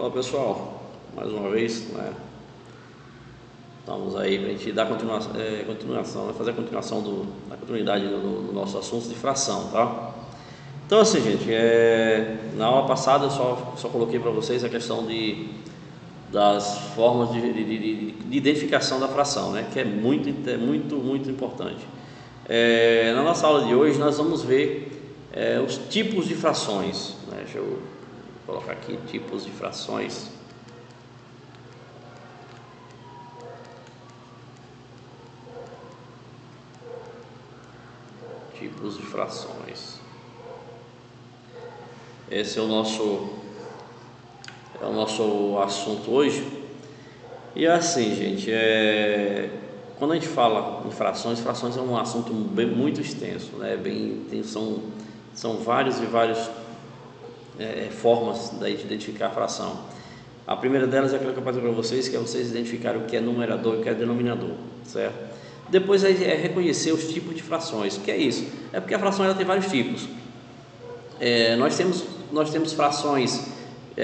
Olá pessoal, mais uma vez, né? Estamos aí para a gente dar continuação, fazer a continuação da continuidade do nosso assunto de fração, tá? Então assim, gente, na aula passada eu só coloquei para vocês a questão das formas de identificação da fração, né? Que é muito importante. Na nossa aula de hoje nós vamos ver os tipos de frações, né? Deixa eu colocar aqui tipos de frações. Tipos de frações. Esse é o nosso assunto hoje. E assim, gente, quando a gente fala em frações é um assunto muito extenso, né? São várias formas de identificar a fração. A primeira delas é aquela que eu passei para vocês, que é vocês identificarem o que é numerador e o que é denominador, certo? Depois é reconhecer os tipos de frações. O que é isso? É porque a fração ela tem vários tipos. Nós temos frações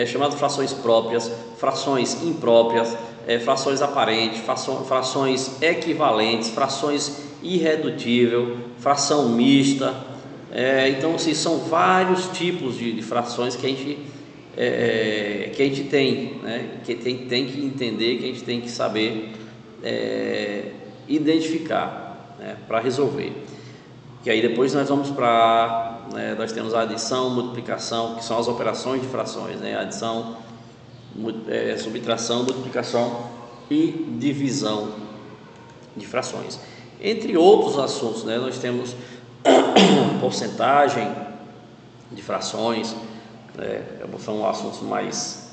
chamadas frações próprias, frações impróprias, frações aparentes, frações equivalentes, frações irredutível, fração mista. Então, assim, são vários tipos de frações que a gente tem, né? Que tem que entender, que a gente tem que saber identificar, né? Para resolver. Que aí depois nós vamos nós temos a adição, multiplicação, que são as operações de frações, né? Adição, subtração, multiplicação e divisão de frações. Entre outros assuntos, né? Nós temos porcentagem de frações, são assuntos mais,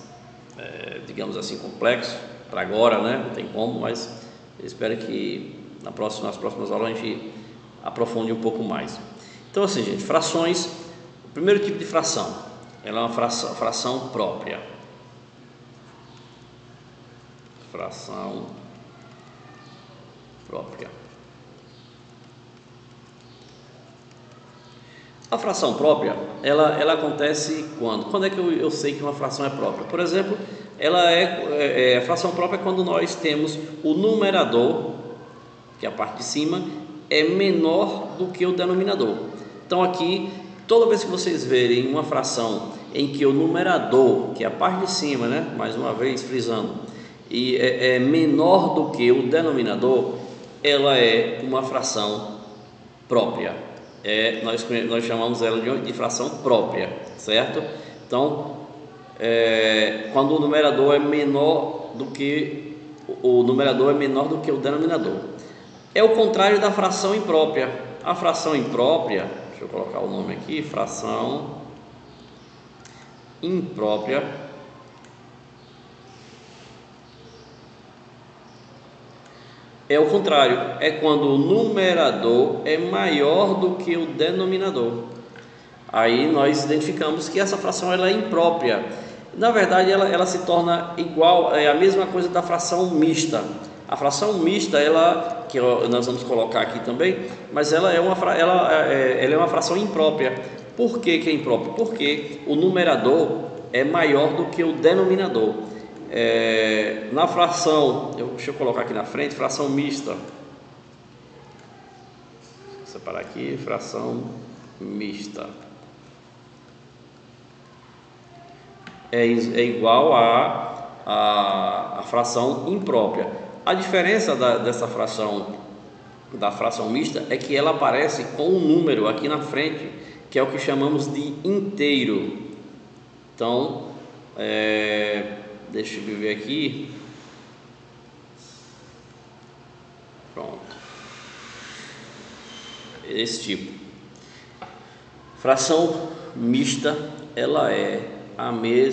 digamos assim, complexos para agora, né? Não tem como, mas eu espero que nas próximas aulas a gente aprofunde um pouco mais. Então assim, gente, frações, o primeiro tipo de fração, ela é uma fração própria. Fração própria. A fração própria, ela acontece quando? Quando é que eu sei que uma fração é própria? Por exemplo, a fração própria é quando nós temos o numerador, que é a parte de cima, é menor do que o denominador. Então aqui, toda vez que vocês verem uma fração em que o numerador, que é a parte de cima, né, mais uma vez frisando, e é menor do que o denominador, ela é uma fração própria. Nós chamamos ela de fração própria, certo? Então, quando o numerador é menor do que o denominador. É o contrário da fração imprópria. A fração imprópria, deixa eu colocar o nome aqui, fração imprópria, é o contrário, é quando o numerador é maior do que o denominador. Aí nós identificamos que essa fração ela é imprópria. Na verdade, ela se torna igual, a mesma coisa da fração mista. A fração mista, que nós vamos colocar aqui também, mas ela é uma fração imprópria. Por que é imprópria? Porque o numerador é maior do que o denominador. Na fração, deixa eu colocar aqui na frente, fração mista. Vou separar aqui, fração mista. É igual à fração imprópria. A diferença dessa fração, da fração mista, é que ela aparece com um número aqui na frente, que é o que chamamos de inteiro. Então, deixa eu ver aqui. Pronto. Esse tipo. Fração mista, ela é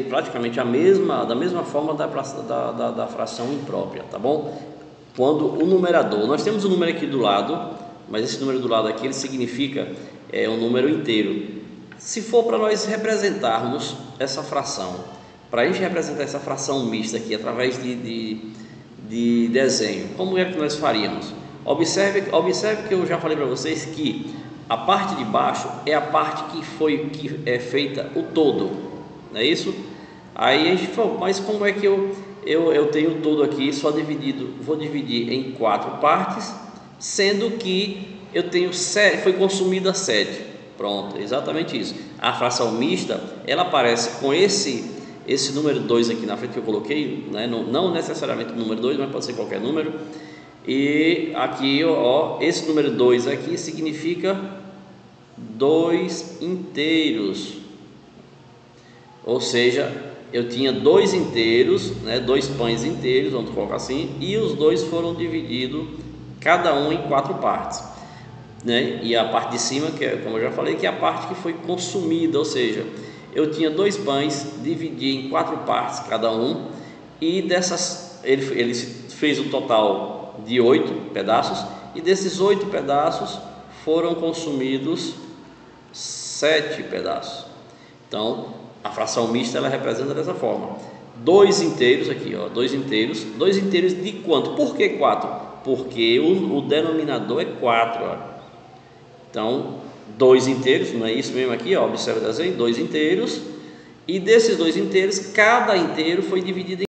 praticamente da mesma forma da fração imprópria, tá bom? Quando o numerador, nós temos o número aqui do lado, mas esse número do lado aqui ele significa um número inteiro. Se for para nós representarmos essa fração, para a gente representar essa fração mista aqui através de desenho, como é que nós faríamos? Observe que eu já falei para vocês que a parte de baixo é a parte que é feita o todo, não é isso? Aí a gente falou, mas como é que eu tenho tudo aqui só dividido, vou dividir em 4 partes, sendo que eu tenho 7, foi consumida 7. Pronto, exatamente isso. A fração mista, ela aparece com esse número 2 aqui na frente que eu coloquei, né? Não necessariamente o número 2, mas pode ser qualquer número. E aqui, ó, esse número 2 aqui significa 2 inteiros. Ou seja, eu tinha 2 inteiros, né, 2 pães inteiros, vamos colocar assim, e os dois foram divididos, cada um em 4 partes, né? E a parte de cima, que é, como eu já falei, que é a parte que foi consumida, ou seja, eu tinha 2 pães, dividi em 4 partes cada um, e dessas ele fez um total de 8 pedaços, e desses 8 pedaços foram consumidos 7 pedaços. Então a fração mista ela representa dessa forma: 2 inteiros aqui, ó, 2 inteiros de quanto? Por que 4? Porque o denominador é 4, ó. Então 2 inteiros, não é isso mesmo aqui, ó, observa o desenho, 2 inteiros, e desses 2 inteiros, cada inteiro foi dividido em